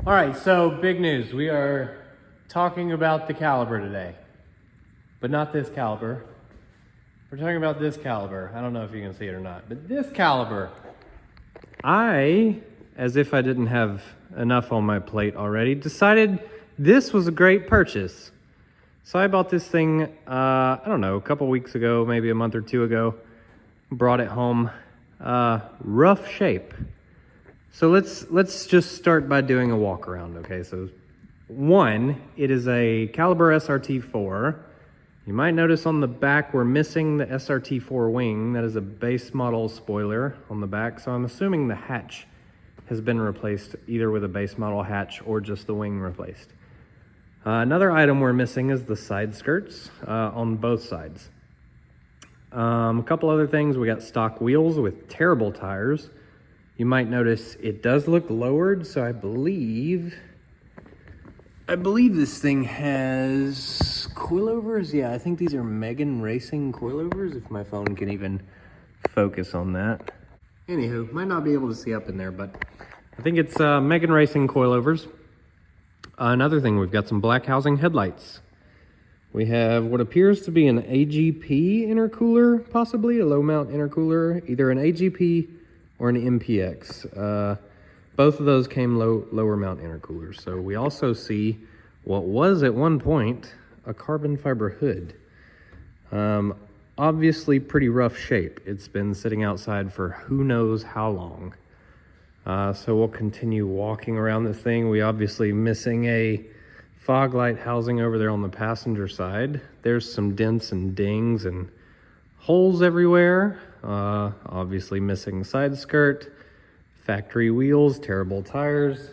All right, so big news. We are talking about the Caliber today, but not this Caliber. We're talking about this Caliber. I don't know if you can see it or not, but this Caliber. As if I didn't have enough on my plate already, decided this was a great purchase. So I bought this thing, I don't know, a couple weeks ago, maybe a month or two ago. Brought it home. Rough shape. So let's just start by doing a walk around, okay? So one, it is a Caliber SRT4. You might notice on the back we're missing the SRT4 wing. That is a base model spoiler on the back. So I'm assuming the hatch has been replaced either with a base model hatch or just the wing replaced. Another item we're missing is the side skirts on both sides. A couple other things, we got stock wheels with terrible tires. You might notice it does look lowered, so I believe this thing has coilovers. Yeah, I think these are Megan Racing coilovers, if my phone can even focus on that. Anywho, might not be able to see up in there, but I think it's Megan Racing coilovers. Another thing, we've got some black housing headlights. We have what appears to be an AGP intercooler, possibly a low mount intercooler, either an AGP or an MPX. Both of those came lower mount intercoolers. So we also see what was at one point a carbon fiber hood. Obviously pretty rough shape. It's been sitting outside for who knows how long. So we'll continue walking around this thing. We obviously missing a fog light housing over there on the passenger side. There's some dents and dings and holes everywhere. Obviously missing side skirt, factory wheels, terrible tires,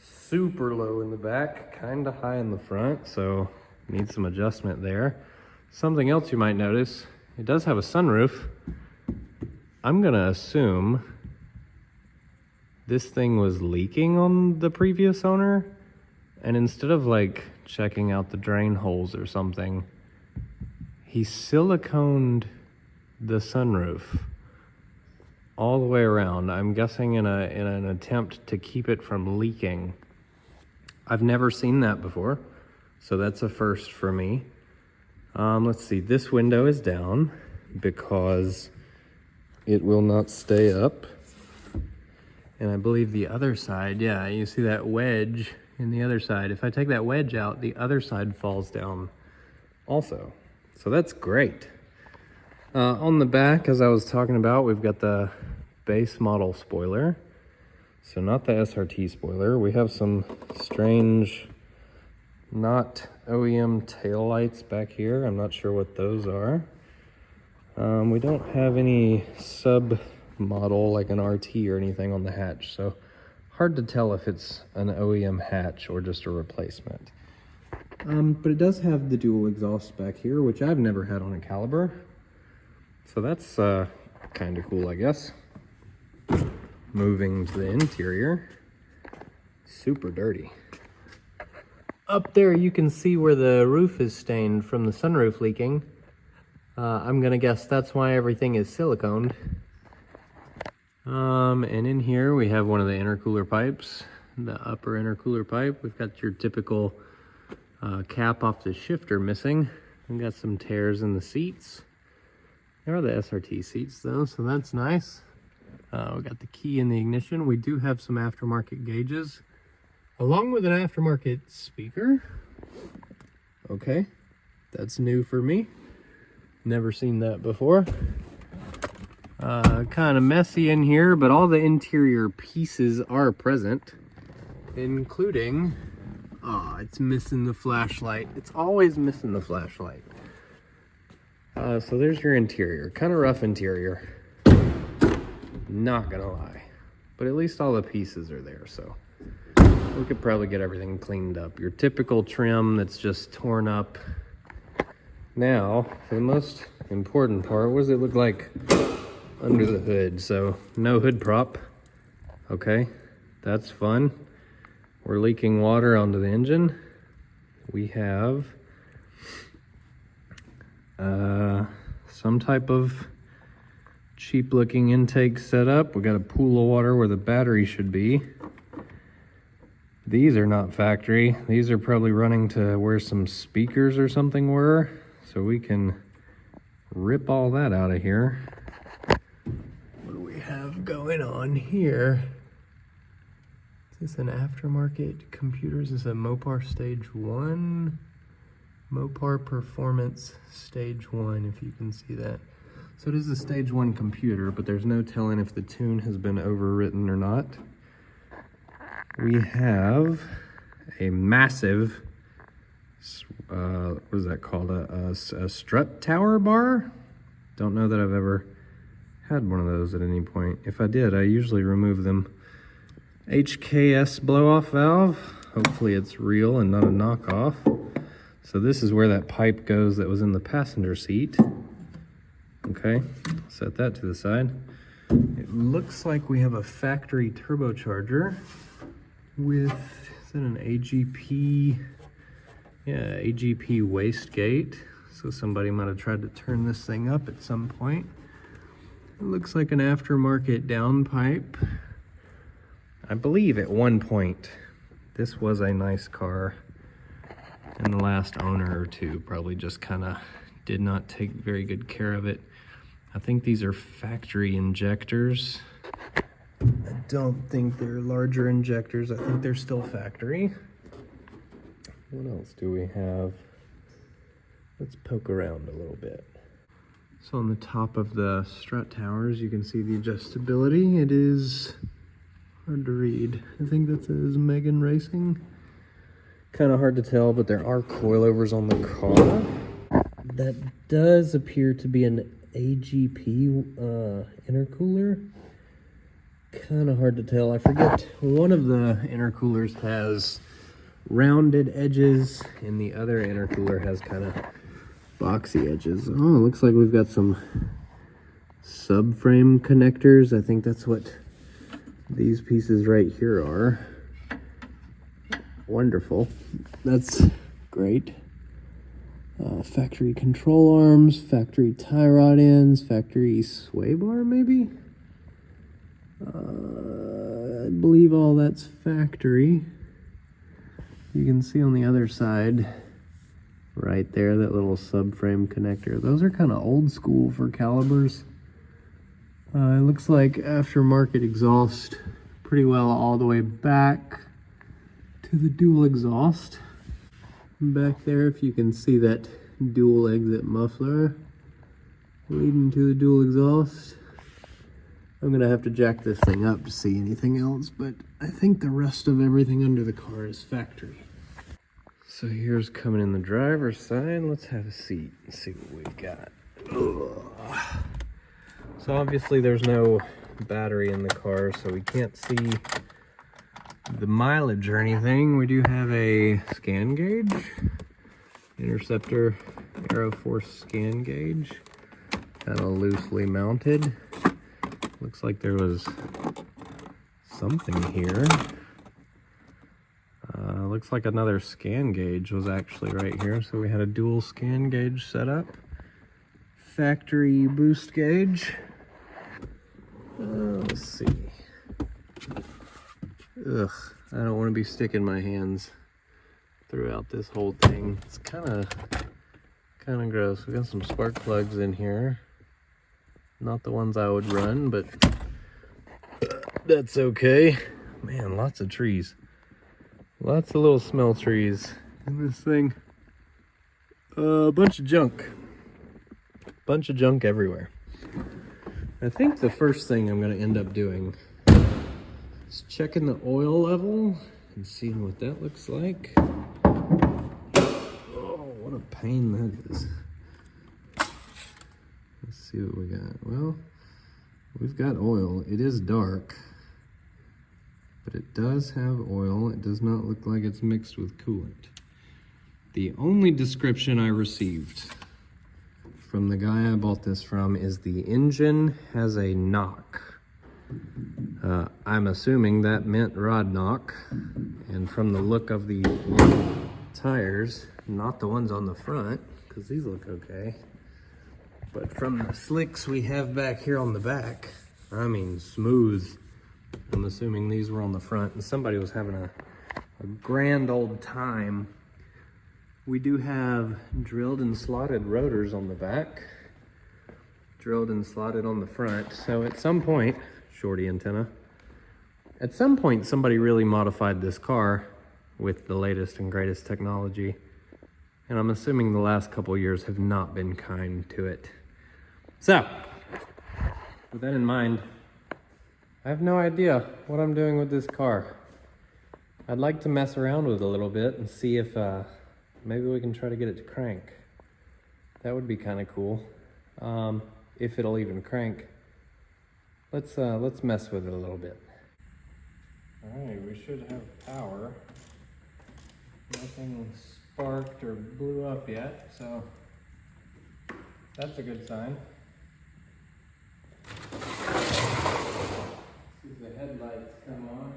super low in the back, kind of high in the front, so needs some adjustment there. Something else you might notice, it does have a sunroof. I'm gonna assume this thing was leaking on the previous owner, and instead of like checking out the drain holes or something, he siliconed the sunroof all the way around. I'm guessing in an attempt to keep it from leaking. I've never seen that before, so that's a first for me. Let's see, this window is down because it will not stay up. And I believe the other side, yeah, you see that wedge in the other side. If I take that wedge out, the other side falls down also. So that's great. On the back, as I was talking about, we've got the base model spoiler. So not the SRT spoiler. We have some strange, not OEM taillights back here. I'm not sure what those are. We don't have any sub model like an RT or anything on the hatch. So hard to tell if it's an OEM hatch or just a replacement. But it does have the dual exhaust back here, which I've never had on a Caliber. So that's kind of cool, I guess. Moving to the interior, super dirty. Up there you can see where the roof is stained from the sunroof leaking. I'm gonna guess that's why everything is siliconed. And in here we have one of the intercooler pipes, the upper intercooler pipe. We've got your typical cap off the shifter missing. We've got some tears in the seats. There are the SRT seats though, so that's nice. We got the key in the ignition. We do have some aftermarket gauges, along with an aftermarket speaker. Okay, that's new for me. Never seen that before. Kind of messy in here, but all the interior pieces are present, including, it's missing the flashlight. It's always missing the flashlight. So there's your interior, kind of rough interior, not gonna lie, but at least all the pieces are there, so we could probably get everything cleaned up. Your typical trim that's just torn up. Now, for the most important part, what does it look like under the hood? So no hood prop. Okay, that's fun. We're leaking water onto the engine. We have some type of cheap looking intake set up. We got a pool of water where the battery should be. These are not factory. These are probably running to where some speakers or something were. So we can rip all that out of here. What do we have going on here? Is this an aftermarket computer? Is this a Mopar Stage 1? Mopar Performance Stage 1, if you can see that. So it is a Stage 1 computer, but there's no telling if the tune has been overwritten or not. We have a massive, what is that called? A strut tower bar? Don't know that I've ever had one of those at any point. If I did, I usually remove them. HKS blow-off valve. Hopefully it's real and not a knockoff. So this is where that pipe goes that was in the passenger seat. Okay, set that to the side. It looks like we have a factory turbocharger with, is that an AGP? Yeah, AGP wastegate. So somebody might have tried to turn this thing up at some point. It looks like an aftermarket downpipe. I believe at one point this was a nice car, and the last owner or two probably just kind of did not take very good care of it. I think these are factory injectors. I don't think they're larger injectors. I think they're still factory. What else do we have? Let's poke around a little bit. So on the top of the strut towers, you can see the adjustability. It is hard to read. I think that says Megan Racing. Kind of hard to tell, but there are coilovers on the car. That does appear to be an AGP intercooler. Kind of hard to tell. I forget, one of the intercoolers has rounded edges and the other intercooler has kind of boxy edges. Oh, it looks like we've got some subframe connectors. I think that's what these pieces right here are. Wonderful. That's great. Factory control arms, factory tie rod ends, factory sway bar maybe? I believe all that's factory. You can see on the other side, right there, that little subframe connector. Those are kind of old school for Calibers. It looks like aftermarket exhaust pretty well all the way back to the dual exhaust. Back there, if you can see that dual exit muffler leading to the dual exhaust. I'm gonna have to jack this thing up to see anything else, but I think the rest of everything under the car is factory. So here's coming in the driver's side. Let's have a seat and see what we've got. Ugh. So obviously there's no battery in the car, so we can't see the mileage or anything. We do have a scan gauge, Interceptor Aeroforce scan gauge, kind of loosely mounted. Looks like there was something here. Looks like another scan gauge was actually right here, so we had a dual scan gauge set up. Factory boost gauge. Let's see. Ugh, I don't want to be sticking my hands throughout this whole thing. It's kind of gross. We got some spark plugs in here. Not the ones I would run, but that's okay. Man, lots of trees. Lots of little smell trees in this thing. A bunch of junk. Bunch of junk everywhere. I think the first thing I'm going to end up doing is checking the oil level and seeing what that looks like. Oh, what a pain that is. Let's see what we got. Well, we've got oil. It is dark, but it does have oil. It does not look like it's mixed with coolant. The only description I received from the guy I bought this from is the engine has a knock. I'm assuming that meant rod knock, and from the look of the tires, not the ones on the front, because these look okay, but from the slicks we have back here on the back, I mean smooth. I'm assuming these were on the front, and somebody was having a a grand old time. We do have drilled and slotted rotors on the back, drilled and slotted on the front. So at some point, shorty antenna, at some point somebody really modified this car with the latest and greatest technology. And I'm assuming the last couple years have not been kind to it. So, with that in mind, I have no idea what I'm doing with this car. I'd like to mess around with it a little bit and see if maybe we can try to get it to crank. That would be kind of cool. If it'll even crank. Let's mess with it a little bit. All right, we should have power. Nothing sparked or blew up yet, so that's a good sign. See if the headlights come on.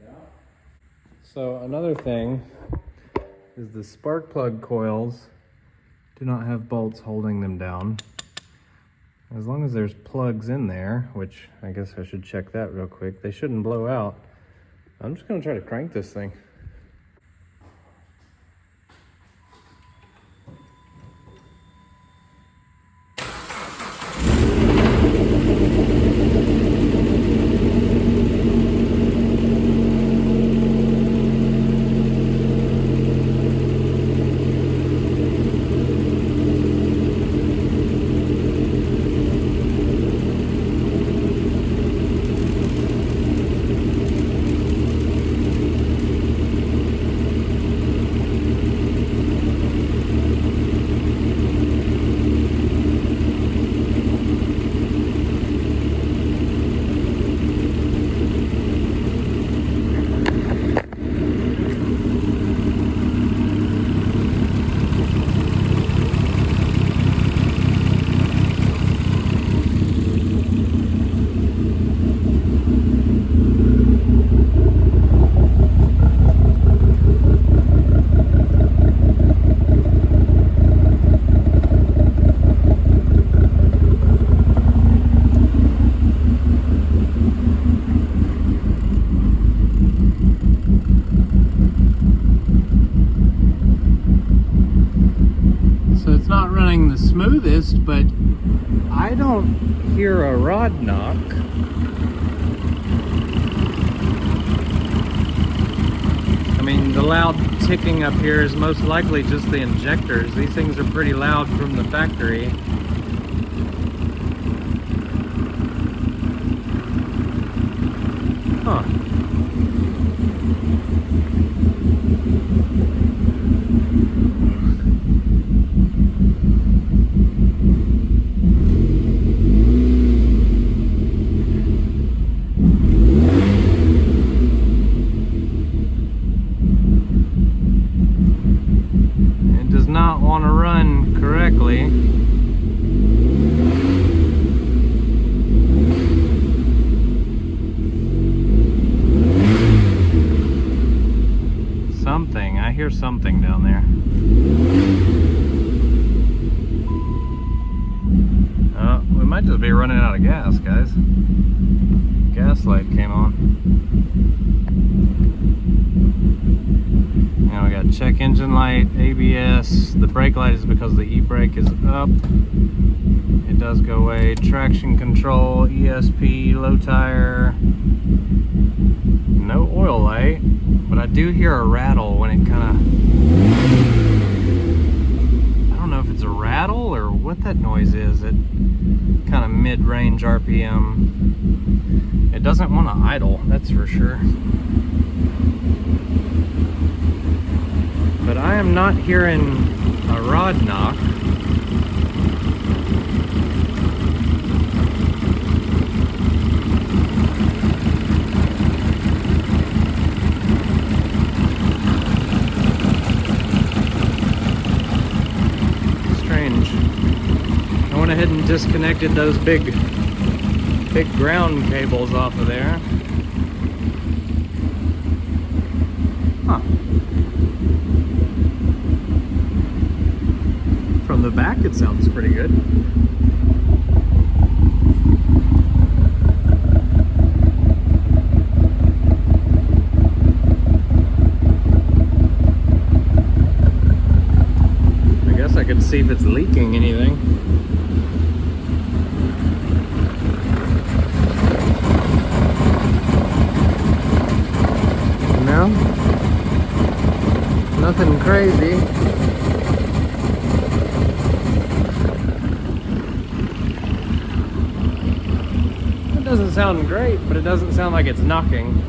Yeah. So another thing is the spark plug coils do not have bolts holding them down. As long as there's plugs in there, which I guess I should check that real quick, they shouldn't blow out. I'm just gonna try to crank this thing. The smoothest, but I don't hear a rod knock. I mean, the loud ticking up here is most likely just the injectors. These things are pretty loud from the factory. Huh. Not want to run correctly. Something, I hear something down there. We might just be running out of gas, guys. Gas light came on. Now we got check engine light, ABS. The brake light is because the e-brake is up. It does go away. Traction control, ESP, low tire. No oil light, but I do hear a rattle when it kind of... I don't know if it's a rattle or what that noise is. It kind of mid-range RPM. It doesn't want to idle, that's for sure. But I am not hearing a rod knock. Strange. I went ahead and disconnected those big ground cables off of there. Huh. From the back, it sounds pretty good. see if it's leaking anything. No? Nothing crazy. It doesn't sound great, but it doesn't sound like it's knocking.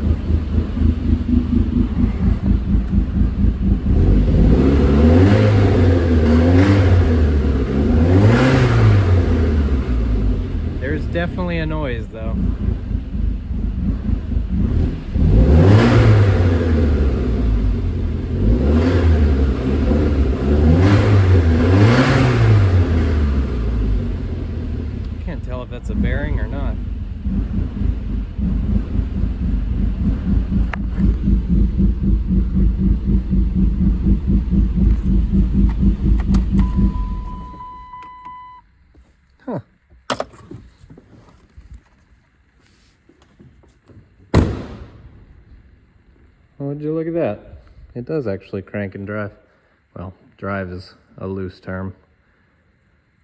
There's definitely a noise though. Can't tell if that's a bearing or not. Huh. Well, would you look at that? It does actually crank and drive. Well, drive is a loose term.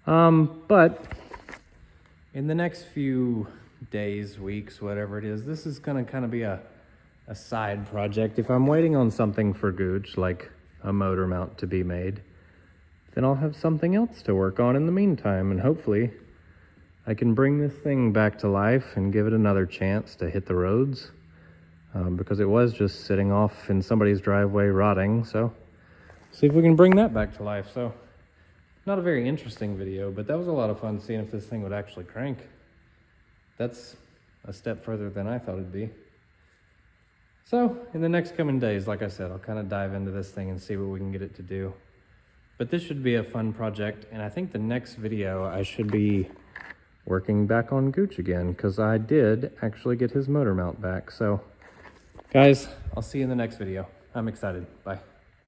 But in the next few days, weeks, whatever it is, this is gonna kind of be a side project. If I'm waiting on something for Gooch, like a motor mount to be made, then I'll have something else to work on in the meantime, and hopefully I can bring this thing back to life and give it another chance to hit the roads, because it was just sitting off in somebody's driveway rotting. So see if we can bring that back to life. So not a very interesting video, but that was a lot of fun seeing if this thing would actually crank. That's a step further than I thought it'd be. So in the next coming days, like I said, I'll kind of dive into this thing and see what we can get it to do. But this should be a fun project, and I think the next video I should be working back on Gooch again, because I did actually get his motor mount back. So guys, I'll see you in the next video. I'm excited. Bye.